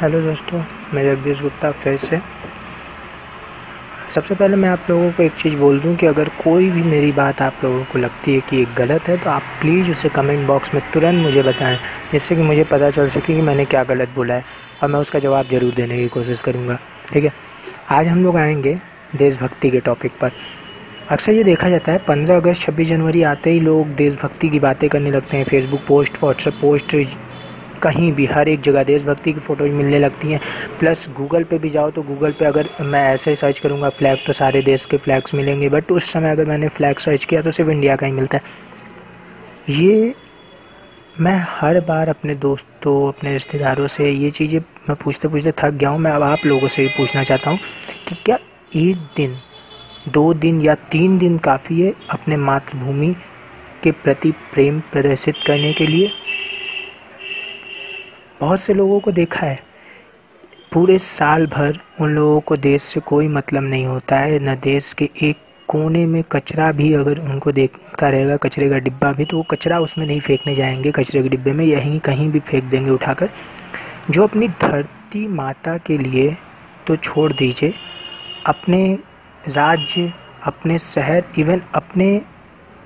Hello दोस्तों, मैं जगदीश गुप्ता फिर से। सबसे पहले मैं आप लोगों को एक चीज़ बोल दूं कि अगर कोई भी मेरी बात आप लोगों को लगती है कि ये गलत है तो आप प्लीज़ उसे कमेंट बॉक्स में तुरंत मुझे बताएं, जिससे कि मुझे पता चल सके कि मैंने क्या गलत बोला है और मैं उसका जवाब ज़रूर देने की कोशिश करूँगा। ठीक है, आज हम लोग आएंगे देशभक्ति के टॉपिक पर। अक्सर ये देखा जाता है 15 अगस्त 26 जनवरी आते ही लोग देशभक्ति की बातें करने लगते हैं। फेसबुक पोस्ट, व्हाट्सएप पोस्ट, कहीं भी हर एक जगह देशभक्ति की फ़ोटोज मिलने लगती हैं। प्लस गूगल पे भी जाओ तो गूगल पे अगर मैं ऐसे सर्च करूँगा फ्लैग तो सारे देश के फ्लैग्स मिलेंगे, बट उस समय अगर मैंने फ्लैग सर्च किया तो सिर्फ इंडिया का ही मिलता है। ये मैं हर बार अपने दोस्तों, अपने रिश्तेदारों से ये चीज़ें मैं पूछते पूछते थक गया हूँ। मैं अब आप लोगों से भी पूछना चाहता हूँ कि क्या 1 दिन, 2 दिन या 3 दिन काफ़ी है अपने मातृभूमि के प्रति प्रेम प्रदर्शित करने के लिए? बहुत से लोगों को देखा है पूरे साल भर उन लोगों को देश से कोई मतलब नहीं होता है, न देश के एक कोने में कचरा भी अगर उनको देखता रहेगा, कचरे का डिब्बा भी, तो वो कचरा उसमें नहीं फेंकने जाएंगे कचरे के डिब्बे में, यहीं कहीं भी फेंक देंगे उठाकर। जो अपनी धरती माता के लिए तो छोड़ दीजिए, अपने राज्य, अपने शहर, इवन अपने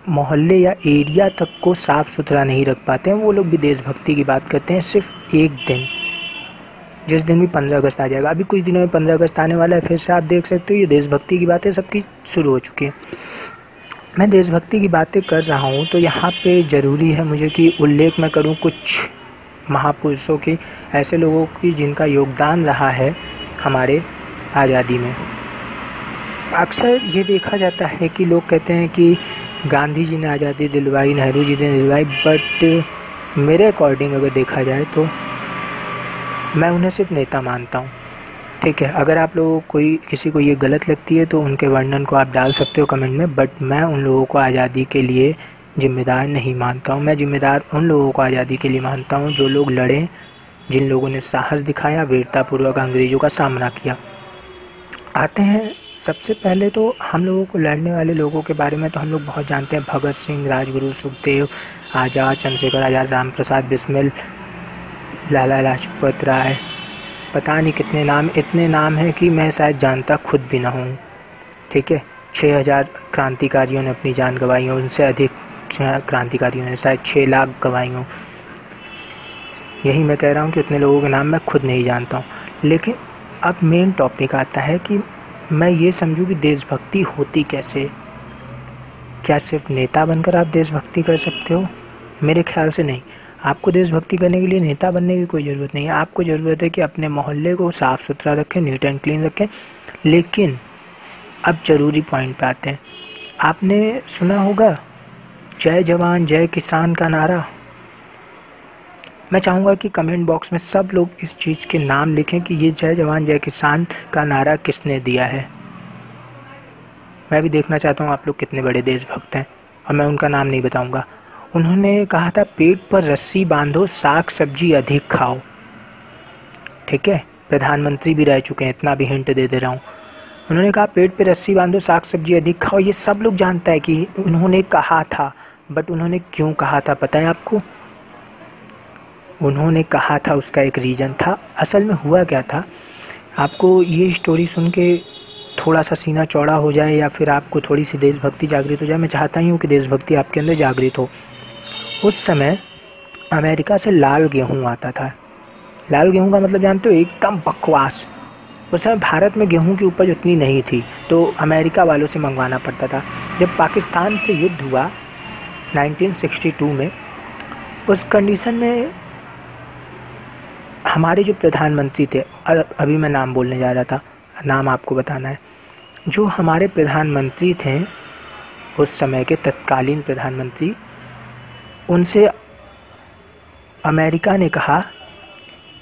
मोहल्ले या एरिया तक को साफ़ सुथरा नहीं रख पाते हैं, वो लोग भी देशभक्ति की बात करते हैं। सिर्फ एक दिन, जिस दिन भी 15 अगस्त आ जाएगा, अभी कुछ दिनों में 15 अगस्त आने वाला है, फिर से आप देख सकते हो ये देशभक्ति की बातें सबकी शुरू हो चुकी हैं। मैं देशभक्ति की बातें कर रहा हूँ तो यहाँ पे ज़रूरी है मुझे कि उल्लेख मैं करूँ कुछ महापुरुषों की, ऐसे लोगों की जिनका योगदान रहा है हमारे आज़ादी में। अक्सर ये देखा जाता है कि लोग कहते हैं कि गांधी जी ने आज़ादी दिलवाई, नेहरू जी ने दिलवाई, बट मेरे अकॉर्डिंग अगर देखा जाए तो मैं उन्हें सिर्फ नेता मानता हूँ। ठीक है, अगर आप लोगों को किसी को ये गलत लगती है तो उनके वर्णन को आप डाल सकते हो कमेंट में, बट मैं उन लोगों को आज़ादी के लिए जिम्मेदार नहीं मानता हूँ। मैं जिम्मेदार उन लोगों को आज़ादी के लिए मानता हूँ जो लोग लड़े, जिन लोगों ने साहस दिखाया, वीरतापूर्वक अंग्रेज़ों का सामना किया। आते हैं सबसे पहले तो हम लोगों को लड़ने वाले लोगों के बारे में तो हम लोग बहुत जानते हैं। भगत सिंह, राजगुरु, सुखदेव, आज़ाद, चंद्रशेखर आज़ाद, राम प्रसाद बिस्मिल, लाला लाजपत राय, पता नहीं कितने नाम, इतने नाम हैं कि मैं शायद जानता खुद भी ना हूँ। ठीक है, 6000 क्रांतिकारियों ने अपनी जान गंवाई हो, उनसे अधिक क्रांतिकारियों ने शायद 6 लाख गंवाई हों। यही मैं कह रहा हूँ कि उतने लोगों के नाम मैं खुद नहीं जानता हूँ। लेकिन अब मेन टॉपिक आता है कि मैं ये समझूं कि देशभक्ति होती कैसे। क्या सिर्फ नेता बनकर आप देशभक्ति कर सकते हो? मेरे ख्याल से नहीं। आपको देशभक्ति करने के लिए नेता बनने की कोई ज़रूरत नहीं है। आपको ज़रूरत है कि अपने मोहल्ले को साफ़ सुथरा रखें, नीट एंड क्लीन रखें। लेकिन अब ज़रूरी पॉइंट पे आते हैं। आपने सुना होगा जय जवान जय किसान का नारा। मैं चाहूँगा कि कमेंट बॉक्स में सब लोग इस चीज़ के नाम लिखें कि ये जय जवान जय किसान का नारा किसने दिया है। मैं भी देखना चाहता हूँ आप लोग कितने बड़े देशभक्त हैं, और मैं उनका नाम नहीं बताऊँगा। उन्होंने कहा था पेट पर रस्सी बांधो, साग सब्जी अधिक खाओ। ठीक है, प्रधानमंत्री भी रह चुके हैं, इतना भी हिंट दे रहा हूँ। उन्होंने कहा पेट पर रस्सी बांधो, साग सब्जी अधिक खाओ। ये सब लोग जानता है कि उन्होंने कहा था, बट उन्होंने क्यों कहा था पता है आपको? उन्होंने कहा था, उसका एक रीज़न था। असल में हुआ क्या था, आपको ये स्टोरी सुन के थोड़ा सा सीना चौड़ा हो जाए या फिर आपको थोड़ी सी देशभक्ति जागृत हो जाए। मैं चाहता ही हूँ कि देशभक्ति आपके अंदर जागृत हो। उस समय अमेरिका से लाल गेहूँ आता था। लाल गेहूँ का मतलब जानते हो, एकदम बकवास। उस समय भारत में गेहूँ की उपज उतनी नहीं थी, तो अमेरिका वालों से मंगवाना पड़ता था। जब पाकिस्तान से युद्ध हुआ 1962 में, उस कंडीशन में हमारे जो प्रधानमंत्री थे, अभी मैं नाम बोलने जा रहा था, नाम आपको बताना है, जो हमारे प्रधानमंत्री थे उस समय के तत्कालीन प्रधानमंत्री, उनसे अमेरिका ने कहा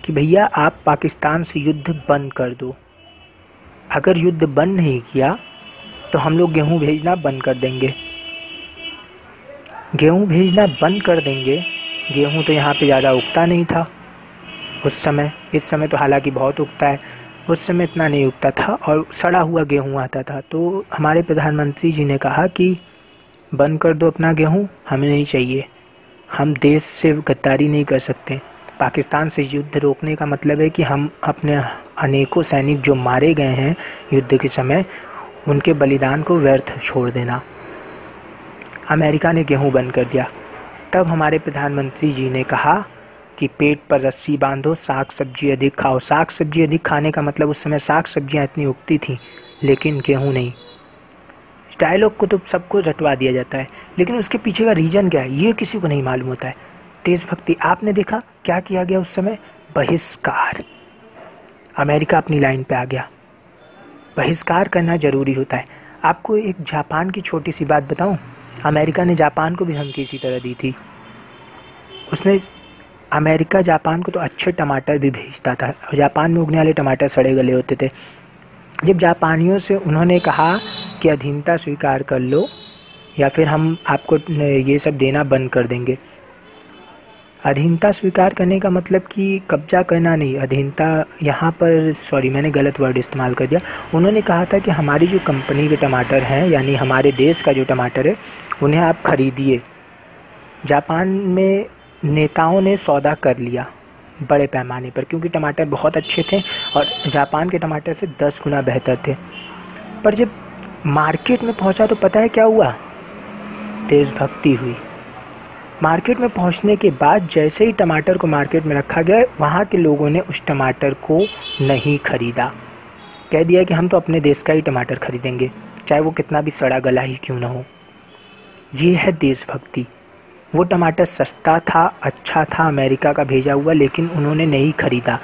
कि भैया आप पाकिस्तान से युद्ध बंद कर दो। अगर युद्ध बंद नहीं किया तो हम लोग गेहूँ भेजना बंद कर देंगे। गेहूँ भेजना बंद कर देंगे। गेहूँ तो यहाँ पे ज़्यादा उगता नहीं था उस समय। इस समय तो हालांकि बहुत उगता है, उस समय इतना नहीं उगता था और सड़ा हुआ गेहूँ आता था। तो हमारे प्रधानमंत्री जी ने कहा कि बंद कर दो अपना गेहूँ, हमें नहीं चाहिए, हम देश से गद्दारी नहीं कर सकते। पाकिस्तान से युद्ध रोकने का मतलब है कि हम अपने अनेकों सैनिक जो मारे गए हैं युद्ध के समय, उनके बलिदान को व्यर्थ छोड़ देना। अमेरिका ने गेहूं बंद कर दिया। तब हमारे प्रधानमंत्री जी ने कहा कि पेट पर रस्सी बांधो, साग सब्जी अधिक खाओ। साग सब्जी अधिक खाने का मतलब उस समय साग सब्जियां इतनी उगती थीं, लेकिन गेहूं नहीं। डायलॉग को तो सबको रटवा दिया जाता है, लेकिन उसके पीछे का रीज़न क्या है ये किसी को नहीं मालूम होता है। देशभक्ति आपने देखा क्या किया गया उस समय? बहिष्कार। अमेरिका अपनी लाइन पे आ गया। बहिष्कार करना ज़रूरी होता है। आपको एक जापान की छोटी सी बात बताऊं, अमेरिका ने जापान को भी धमकी इसी तरह दी थी। उसने अमेरिका जापान को तो अच्छे टमाटर भी भेजता था, और जापान में उगने वाले टमाटर सड़े गले होते थे। जब जापानियों से उन्होंने कहा कि अधीनता स्वीकार कर लो या फिर हम आपको ये सब देना बंद कर देंगे। अधीनता स्वीकार करने का मतलब कि कब्जा करना नहीं। अधीनता यहाँ पर, सॉरी मैंने गलत वर्ड इस्तेमाल कर दिया। उन्होंने कहा था कि हमारी जो कंपनी के टमाटर हैं, यानी हमारे देश का जो टमाटर है, उन्हें आप खरीदिए। जापान में नेताओं ने सौदा कर लिया बड़े पैमाने पर, क्योंकि टमाटर बहुत अच्छे थे और जापान के टमाटर से 10 गुना बेहतर थे। पर जब मार्केट में पहुंचा तो पता है क्या हुआ? देशभक्ति हुई। मार्केट में पहुंचने के बाद जैसे ही टमाटर को मार्केट में रखा गया, वहाँ के लोगों ने उस टमाटर को नहीं खरीदा। कह दिया कि हम तो अपने देश का ही टमाटर खरीदेंगे, चाहे वो कितना भी सड़ा गला ही क्यों ना हो। ये है देशभक्ति। वो टमाटर सस्ता था, अच्छा था, अमेरिका का भेजा हुआ, लेकिन उन्होंने नहीं खरीदा।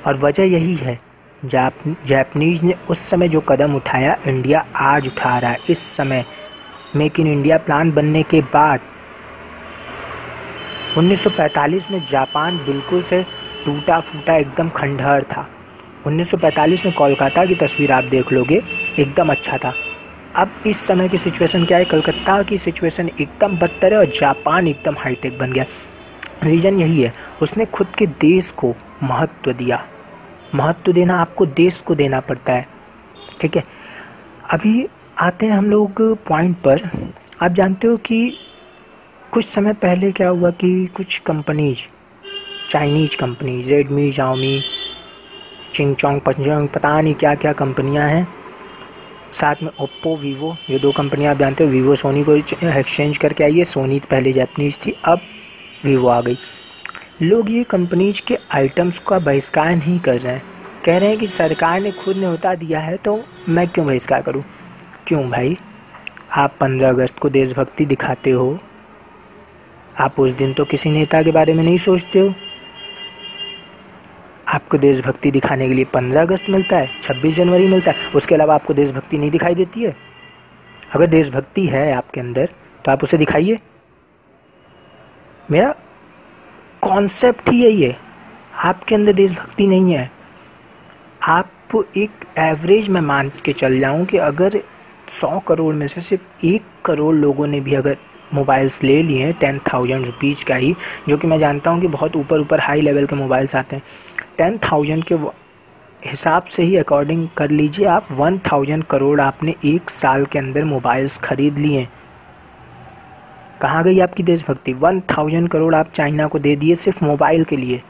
और वजह यही है, जापानीज़ ने उस समय जो कदम उठाया, इंडिया आज उठा रहा है। इस समय मेक इन इंडिया प्लान बनने के बाद 1945 में जापान बिल्कुल से टूटा फूटा एकदम खंडहर था। 1945 में कोलकाता की तस्वीर आप देख लोगे, एकदम अच्छा था। अब इस समय की सिचुएशन क्या है? कलकत्ता की सिचुएशन एकदम बदतर है और जापान एकदम हाईटेक बन गया। रीज़न यही है, उसने खुद के देश को महत्व दिया। महत्व देना आपको देश को देना पड़ता है, ठीक है। अभी आते हैं हम लोग पॉइंट पर। आप जानते हो कि कुछ समय पहले क्या हुआ कि कुछ companies, Chinese company, Redmi, Xiaomi, चिंगचोंग पंचोंग, पता नहीं क्या क्या कंपनियां हैं, साथ में ओप्पो, वीवो, ये 2 कंपनियां आप जानते हो। वीवो सोनी को एक्सचेंज करके आई है। सोनी पहले जापानीज़ थी, अब वीवो आ गई। लोग ये कंपनीज के आइटम्स का बहिष्कार नहीं कर रहे हैं। कह रहे हैं कि सरकार ने खुद न्योता दिया है तो मैं क्यों बहिष्कार करूं। क्यों भाई? आप 15 अगस्त को देशभक्ति दिखाते हो, आप उस दिन तो किसी नेता के बारे में नहीं सोचते हो। आपको देशभक्ति दिखाने के लिए 15 अगस्त मिलता है, 26 जनवरी मिलता है, उसके अलावा आपको देशभक्ति नहीं दिखाई देती है। अगर देशभक्ति है आपके अंदर तो आप उसे दिखाइए। मेरा कॉन्सेप्ट ही यही है, आपके अंदर देशभक्ति नहीं है। आप एक एवरेज में मान के चल जाऊं कि अगर 100 करोड़ में से सिर्फ 1 करोड़ लोगों ने भी अगर मोबाइल्स ले लिए हैं 10,000 रुपीज़ का ही, जो कि मैं जानता हूं कि बहुत ऊपर हाई लेवल के मोबाइल्स आते हैं, 10,000 के हिसाब से ही अकॉर्डिंग कर लीजिए आप, 1,000 करोड़ आपने 1 साल के अंदर मोबाइल्स खरीद लिए। कहाँ गई आपकी देशभक्ति? 1,000 करोड़ आप चाइना को दे दिए सिर्फ मोबाइल के लिए।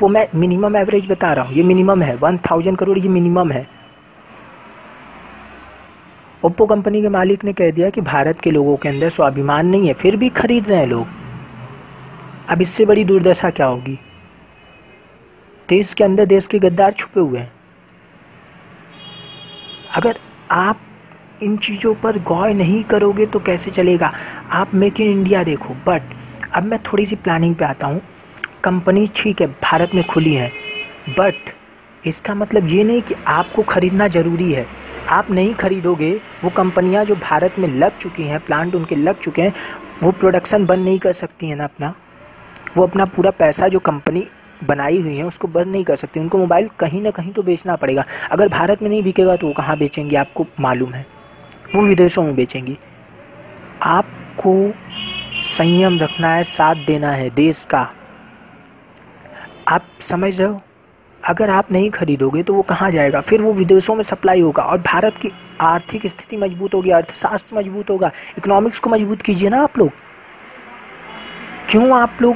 वो मैं मिनिमम एवरेज बता रहा हूँ, ये मिनिमम है, 1,000 करोड़ ये मिनिमम है। ओप्पो कंपनी के मालिक ने कह दिया कि भारत के लोगों के अंदर स्वाभिमान नहीं है, फिर भी खरीद रहे हैं लोग। अब इससे बड़ी दुर्दशा क्या होगी? देश के अंदर देश के गद्दार छुपे हुए हैं। अगर आप इन चीज़ों पर गौर नहीं करोगे तो कैसे चलेगा? आप मेक इन इंडिया देखो, बट अब मैं थोड़ी सी प्लानिंग पे आता हूँ। कंपनी ठीक है भारत में खुली है, बट इसका मतलब ये नहीं कि आपको ख़रीदना ज़रूरी है। आप नहीं खरीदोगे, वो कंपनियां जो भारत में लग चुकी हैं, प्लांट उनके लग चुके हैं, वो प्रोडक्शन बंद नहीं कर सकती हैं ना अपना। वो अपना पूरा पैसा जो कंपनी बनाई हुई है उसको बंद नहीं कर सकती। उनको मोबाइल कहीं ना कहीं तो बेचना पड़ेगा। अगर भारत में नहीं बिकेगा तो वो कहाँ बेचेंगी? आपको मालूम है, वो विदेशों में बेचेंगी। आपको संयम रखना है, साथ देना है देश का। आप समझ रहे हो? अगर आप नहीं खरीदोगे तो वो कहाँ जाएगा? फिर वो विदेशों में सप्लाई होगा और भारत की आर्थिक स्थिति मजबूत होगी, अर्थशास्त्र मजबूत होगा। इकोनॉमिक्स को मजबूत कीजिए ना आप लोग। क्यों आप लोग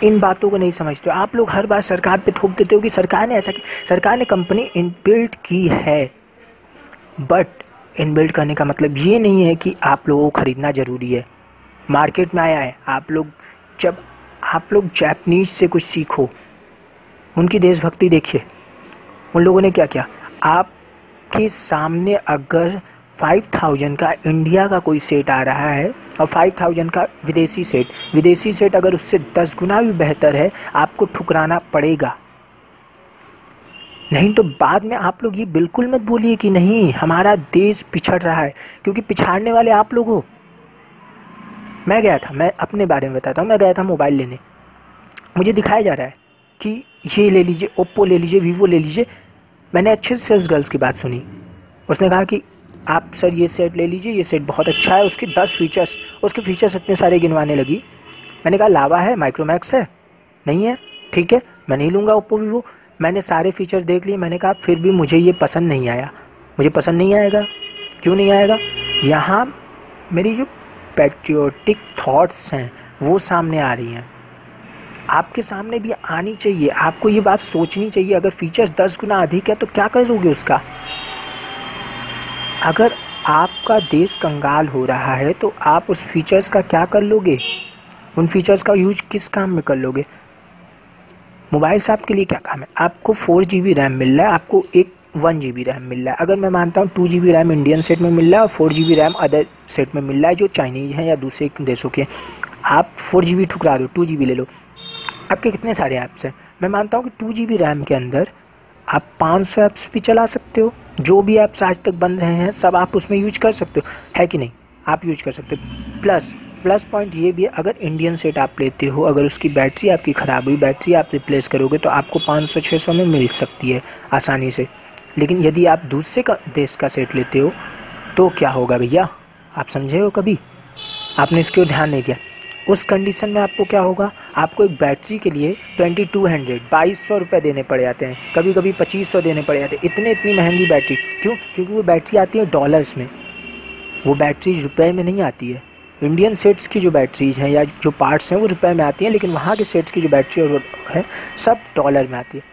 इन बातों को नहीं समझते हो। आप लोग हर बार सरकार पे थोप देते हो कि सरकार ने ऐसा किया, सरकार ने कंपनी इनबिल्ट की है, बट इनबिल्ट करने का मतलब ये नहीं है कि आप लोगों को ख़रीदना ज़रूरी है। मार्केट में आया है, जब आप लोग जापानीज से कुछ सीखो, उनकी देशभक्ति देखिए। उन लोगों ने क्या किया, आपके सामने अगर 5000 का इंडिया का कोई सेट आ रहा है और 5000 का विदेशी सेट अगर उससे 10 गुना भी बेहतर है, आपको ठुकराना पड़ेगा। नहीं तो बाद में आप लोग ये बिल्कुल मत बोलिए कि नहीं हमारा देश पिछड़ रहा है, क्योंकि पिछाड़ने वाले आप लोग हो। मैं अपने बारे में बताता हूँ। मैं गया था मोबाइल लेने, मुझे दिखाया जा रहा है कि ये ले लीजिए, ओप्पो ले लीजिए, वीवो ले लीजिए। मैंने अच्छे से सेल्स गर्ल्स की बात सुनी। उसने कहा कि आप सर ये सेट ले लीजिए, ये सेट बहुत अच्छा है, उसके 10 फीचर्स, उसके फीचर्स इतने सारे गिनवाने लगी। मैंने कहा लावा है, माइक्रोमैक्स है, नहीं है, ठीक है मैं नहीं लूँगा ओप्पो वीवो। मैंने सारे फीचर्स देख लिए, मैंने कहा फिर भी मुझे ये पसंद नहीं आया। मुझे पसंद नहीं आएगा, क्यों नहीं आएगा? यहाँ मेरी जो पैट्रियोटिक थॉट्स हैं वो सामने आ रही हैं, आपके सामने भी आनी चाहिए। आपको ये बात सोचनी चाहिए, अगर फीचर्स 10 गुना अधिक है तो क्या करोगे उसका? अगर आपका देश कंगाल हो रहा है तो आप उस फीचर्स का क्या कर लोगे? उन फीचर्स का यूज किस काम में कर लोगे? मोबाइल से आपके लिए क्या काम है? आपको 4 GB रैम मिल रहा है, आपको 1 GB रैम मिल रहा है। अगर मैं मानता हूँ 2 GB रैम इंडियन सेट में मिल रहा है और 4 GB रैम अदर सेट में मिल रहा है जो चाइनीज़ हैं या दूसरे देशों के, आप 4 GB ठुकरा दो, 2 GB ले लो। आपके कितने सारे ऐप्स हैं? मैं मानता हूँ कि 2 GB रैम के अंदर आप 500 ऐप्स भी चला सकते हो। जो भी ऐप्स आज तक बन रहे हैं सब आप उसमें यूज कर सकते हो, है कि नहीं? आप यूज कर सकते हो। प्लस पॉइंट ये भी है, अगर इंडियन सेट आप लेते हो, अगर उसकी बैटरी आपकी ख़राब हुई, बैटरी आप रिप्लेस करोगे तो आपको 500-600 में मिल सकती है आसानी से। लेकिन यदि आप दूसरे देश का सेट लेते हो तो क्या होगा भैया? आप समझे हो कभी? आपने इसके ऊपर ध्यान नहीं दिया। उस कंडीशन में आपको क्या होगा, आपको एक बैटरी के लिए 2200 रुपये देने पड़ जाते हैं, कभी कभी 2500 देने पड़ जाते हैं। इतनी महंगी बैटरी क्यों? क्योंकि वो बैटरी आती है डॉलर्स में, वो बैटरी रुपए में नहीं आती है। इंडियन सेट्स की जो बैटरीज हैं या जो पार्ट्स हैं वो रुपए में आती हैं, लेकिन वहाँ के सेट्स की जो बैटरी है सब डॉलर में आती है।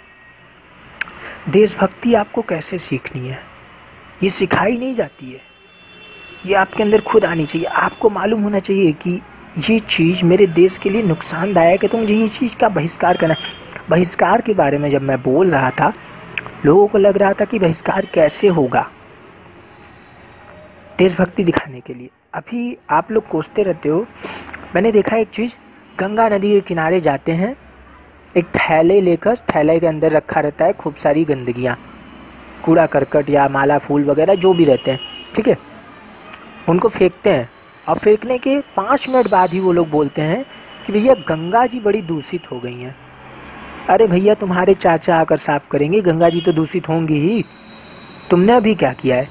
देशभक्ति आपको कैसे सीखनी है, ये सिखाई नहीं जाती है, ये आपके अंदर खुद आनी चाहिए। आपको मालूम होना चाहिए कि ये चीज़ मेरे देश के लिए नुकसानदायक है, तो मुझे ये चीज़ का बहिष्कार करना है। बहिष्कार के बारे में जब मैं बोल रहा था, लोगों को लग रहा था कि बहिष्कार कैसे होगा, देशभक्ति दिखाने के लिए। अभी आप लोग कोसते रहते हो। मैंने देखा एक चीज़, गंगा नदी के किनारे जाते हैं, एक थैले लेकर, थैले के अंदर रखा रहता है खूब सारी गंदगियाँ, कूड़ा करकट या माला फूल वगैरह जो भी रहते हैं, ठीक है, उनको फेंकते हैं। और फेंकने के 5 मिनट बाद ही वो लोग बोलते हैं कि भैया गंगा जी बड़ी दूषित हो गई हैं। अरे भैया तुम्हारे चाचा आकर साफ़ करेंगे, गंगा जी तो दूषित होंगी ही। तुमने अभी क्या किया है?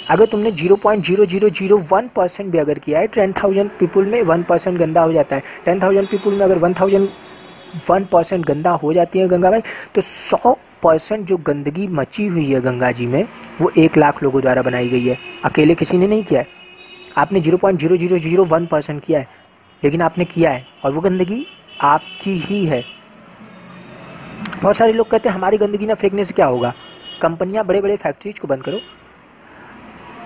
अगर तुमने 0.0001% भी अगर किया है, 10,000 पीपल में 1% गंदा हो जाता है। 10,000 पीपल में अगर 1,001% गंदा हो जाती है गंगा में, तो 100% जो गंदगी मची हुई है गंगा जी में वो 1 लाख लोगों द्वारा बनाई गई है। अकेले किसी ने नहीं किया है। आपने 0.0001% किया है, लेकिन आपने किया है और वो गंदगी आपकी ही है। बहुत सारे लोग कहते हैं हमारी गंदगी ना फेंकने से क्या होगा, कंपनियां बड़े बड़े फैक्ट्रीज को बंद करो।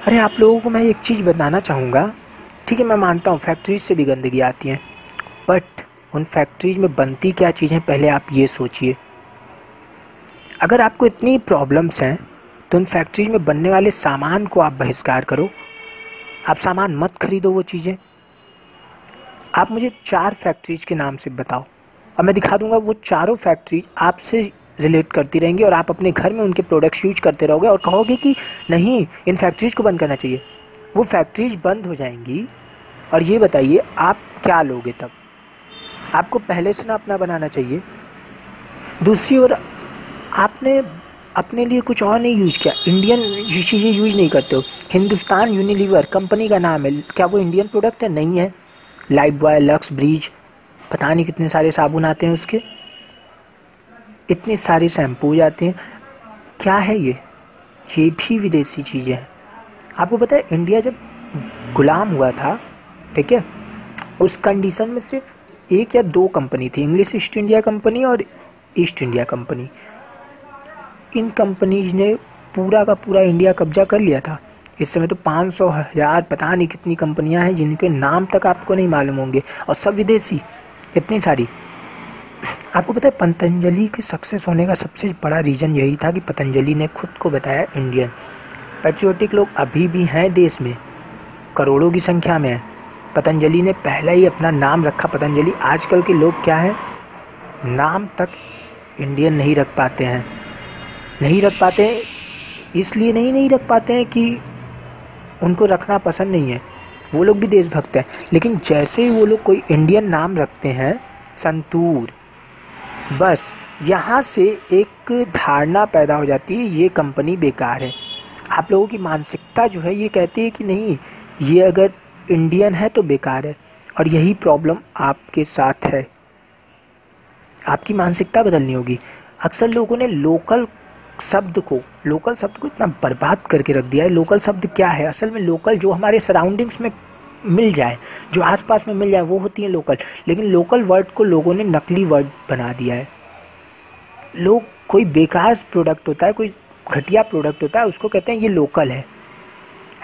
अरे आप लोगों को मैं एक चीज़ बताना चाहूँगा, ठीक है मैं मानता हूँ फैक्ट्रीज से भी गंदगी आती है, बट उन फैक्ट्रीज में बनती क्या चीज़ें पहले आप ये सोचिए। अगर आपको इतनी प्रॉब्लम्स हैं तो उन फैक्ट्रीज में बनने वाले सामान को आप बहिष्कार करो, आप सामान मत खरीदो वो चीज़ें। आप मुझे 4 फैक्ट्रीज के नाम से बताओ और मैं दिखा दूंगा वो चारों फैक्ट्रीज आपसे रिलेट करती रहेंगी और आप अपने घर में उनके प्रोडक्ट्स यूज करते रहोगे और कहोगे कि नहीं इन फैक्ट्रीज को बंद करना चाहिए। वो फैक्ट्रीज बंद हो जाएंगी और ये बताइए आप क्या लोगे तब? आपको पहले से ना अपना बनाना चाहिए। दूसरी ओर आपने अपने लिए कुछ और नहीं यूज किया, इंडियन चीज़ें यूज नहीं करते हो। हिंदुस्तान यूनिलीवर कंपनी का नाम है, क्या वो इंडियन प्रोडक्ट है? नहीं है। लाइफ बॉय, लक्स, ब्रीज, पता नहीं कितने सारे साबुन आते हैं उसके, इतने सारे शैम्पू आते हैं, क्या है ये भी विदेशी चीज़ें हैं। आपको पता है इंडिया जब गुलाम हुआ था, ठीक है, उस कंडीशन में सिर्फ एक या दो कंपनी थी, इंग्लिश ईस्ट इंडिया कंपनी और ईस्ट इंडिया कंपनी। इन कंपनीज ने पूरा का पूरा इंडिया कब्जा कर लिया था। इस समय तो 500 1000 पता नहीं कितनी कंपनियां हैं जिनके नाम तक आपको नहीं मालूम होंगे, और सब विदेशी, इतनी सारी। आपको पता है पतंजलि के सक्सेस होने का सबसे बड़ा रीज़न यही था कि पतंजलि ने खुद को बताया इंडियन। पैट्रियोटिक लोग अभी भी हैं देश में, करोड़ों की संख्या में है। पतंजलि ने पहले ही अपना नाम रखा पतंजलि। आजकल के लोग क्या हैं, नाम तक इंडियन नहीं रख पाते हैं। नहीं रख पाते हैं इसलिए नहीं रख पाते हैं कि उनको रखना पसंद नहीं है, वो लोग भी देशभक्त हैं। लेकिन जैसे ही वो लोग कोई इंडियन नाम रखते हैं, संतूर, बस यहाँ से एक धारणा पैदा हो जाती है ये कंपनी बेकार है। आप लोगों की मानसिकता जो है ये कहती है कि नहीं, ये अगर इंडियन है तो बेकार है, और यही प्रॉब्लम आपके साथ है। आपकी मानसिकता बदलनी होगी। अक्सर लोगों ने लोकल शब्द को इतना बर्बाद करके रख दिया है। लोकल शब्द क्या है? असल में लोकल जो हमारे सराउंडिंग्स में मिल जाए, जो आसपास में मिल जाए, वो होती है लोकल। लेकिन लोकल वर्ड को लोगों ने नकली वर्ड बना दिया है। लोग कोई बेकार प्रोडक्ट होता है, कोई घटिया प्रोडक्ट होता है, उसको कहते हैं ये लोकल है।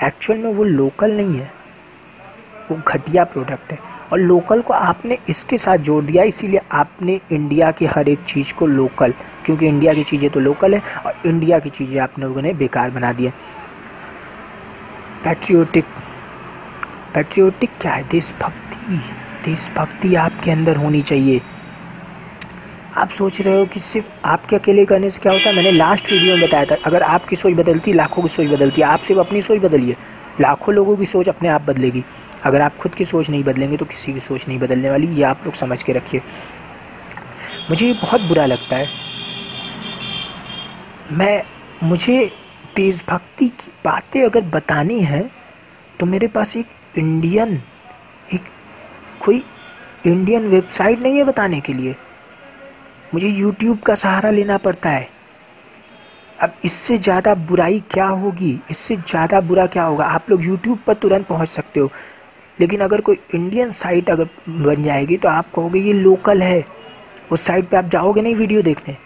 एक्चुअल में वो लोकल नहीं है, वो घटिया प्रोडक्ट है। और लोकल को आपने इसके साथ जोड़ दिया, इसीलिए आपने इंडिया की हर एक चीज़ को लोकल, क्योंकि इंडिया की चीज़ें तो लोकल है, और इंडिया की चीज़ें आप लोगों ने बेकार बना दी है। पैट्रियोटिक क्या है? देशभक्ति आपके अंदर होनी चाहिए। आप सोच रहे हो कि सिर्फ आपके अकेले करने से क्या होता है? मैंने लास्ट वीडियो में बताया था, अगर आपकी सोच बदलती, लाखों की सोच बदलती है। आप सिर्फ अपनी सोच बदलिए, लाखों लोगों की सोच अपने आप बदलेगी। अगर आप खुद की सोच नहीं बदलेंगे तो किसी की सोच नहीं बदलने वाली, ये आप लोग समझ के रखिए। मुझे बहुत बुरा लगता है। मुझे देशभक्ति की बातें अगर बतानी है तो मेरे पास कोई इंडियन वेबसाइट नहीं है बताने के लिए। मुझे यूट्यूब का सहारा लेना पड़ता है। अब इससे ज़्यादा बुराई क्या होगी? इससे ज़्यादा बुरा क्या होगा? आप लोग यूट्यूब पर तुरंत पहुंच सकते हो, लेकिन अगर कोई इंडियन साइट अगर बन जाएगी तो आप कहोगे ये लोकल है। उस साइट पे आप जाओगे नहीं वीडियो देखने,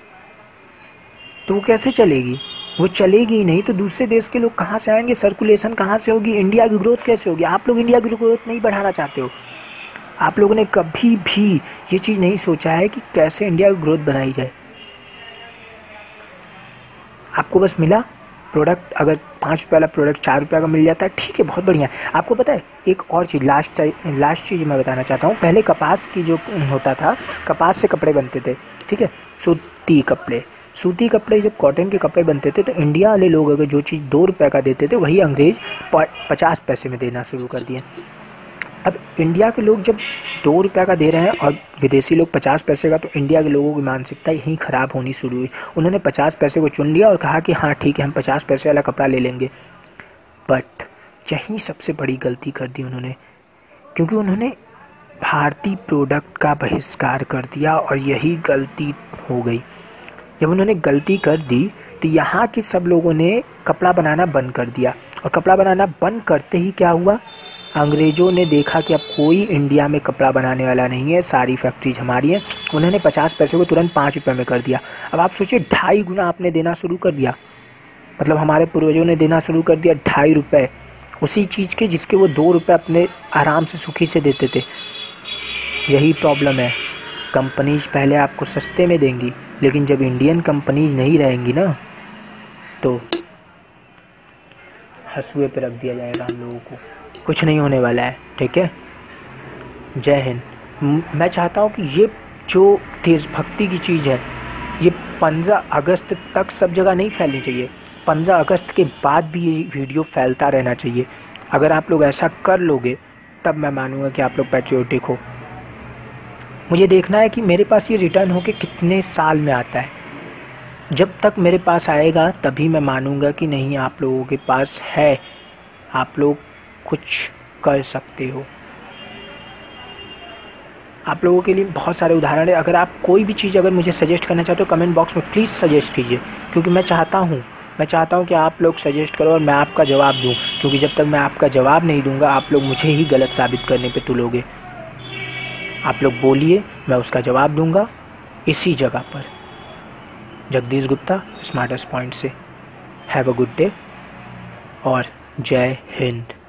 तो वो कैसे चलेगी? वो चलेगी ही नहीं तो दूसरे देश के लोग कहाँ से आएंगे? सर्कुलेशन कहाँ से होगी? इंडिया की ग्रोथ कैसे होगी? आप लोग इंडिया की ग्रोथ नहीं बढ़ाना चाहते हो। आप लोगों ने कभी भी ये चीज़ नहीं सोचा है कि कैसे इंडिया की ग्रोथ बनाई जाए। आपको बस मिला प्रोडक्ट, अगर 5 रुपये वाला प्रोडक्ट 4 रुपये का मिल जाता है, ठीक है, बहुत बढ़िया है। आपको पता है एक और चीज़, लास्ट चीज़ मैं बताना चाहता हूँ। पहले कपास की जो होता था, कपास से कपड़े बनते थे, ठीक है, सूती कपड़े जब कॉटन के कपड़े बनते थे तो इंडिया वाले लोग अगर जो चीज़ 2 रुपये का देते थे वही अंग्रेज 50 पैसे में देना शुरू कर दिए। अब इंडिया के लोग जब 2 रुपये का दे रहे हैं और विदेशी लोग 50 पैसे का, तो इंडिया के लोगों की मानसिकता यहीं ख़राब होनी शुरू हुई। उन्होंने 50 पैसे को चुन लिया और कहा कि हाँ ठीक है, हम 50 पैसे वाला कपड़ा ले लेंगे। बट यहीं सबसे बड़ी गलती कर दी उन्होंने, क्योंकि उन्होंने भारतीय प्रोडक्ट का बहिष्कार कर दिया, और यही गलती हो गई। जब उन्होंने गलती कर दी तो यहाँ के सब लोगों ने कपड़ा बनाना बंद कर दिया, और कपड़ा बनाना बंद करते ही क्या हुआ? अंग्रेज़ों ने देखा कि अब कोई इंडिया में कपड़ा बनाने वाला नहीं है, सारी फैक्ट्रीज हमारी हैं। उन्होंने 50 पैसे को तुरंत 5 रुपये में कर दिया। अब आप सोचिए 2.5 गुना आपने देना शुरू कर दिया। मतलब हमारे पूर्वजों ने देना शुरू कर दिया 2.5 रुपये उसी चीज़ के जिसके वो 2 रुपये अपने आराम से सुखी से देते थे। यही प्रॉब्लम है। कंपनीज पहले आपको सस्ते में देंगी, लेकिन जब इंडियन कंपनीज नहीं रहेंगी ना तो हंसुए पे रख दिया जाएगा हम लोगों को। कुछ नहीं होने वाला है, ठीक है। जय हिंद। मैं चाहता हूँ कि ये जो देशभक्ति की चीज़ है ये 15 अगस्त तक सब जगह नहीं फैलनी चाहिए। 15 अगस्त के बाद भी ये वीडियो फैलता रहना चाहिए। अगर आप लोग ऐसा कर लोगे तब मैं मानूंगा कि आप लोग पैट्रियोटिक हो। मुझे देखना है कि मेरे पास ये रिटर्न होके कितने साल में आता है। जब तक मेरे पास आएगा तभी मैं मानूंगा कि नहीं, आप लोगों के पास है, आप लोग कुछ कर सकते हो। आप लोगों के लिए बहुत सारे उदाहरण है। अगर आप कोई भी चीज़ अगर मुझे सजेस्ट करना चाहते हो कमेंट बॉक्स में प्लीज़ सजेस्ट कीजिए, क्योंकि मैं चाहता हूँ कि आप लोग सजेस्ट करो और मैं आपका जवाब दूँ, क्योंकि जब तक मैं आपका जवाब नहीं दूंगा आप लोग मुझे ही गलत साबित करने पे तुलोगे। आप लोग बोलिए, मैं उसका जवाब दूंगा इसी जगह पर। जगदीश गुप्ता, स्मार्टेस्ट पॉइंट से। हैव अ गुड डे और जय हिंद।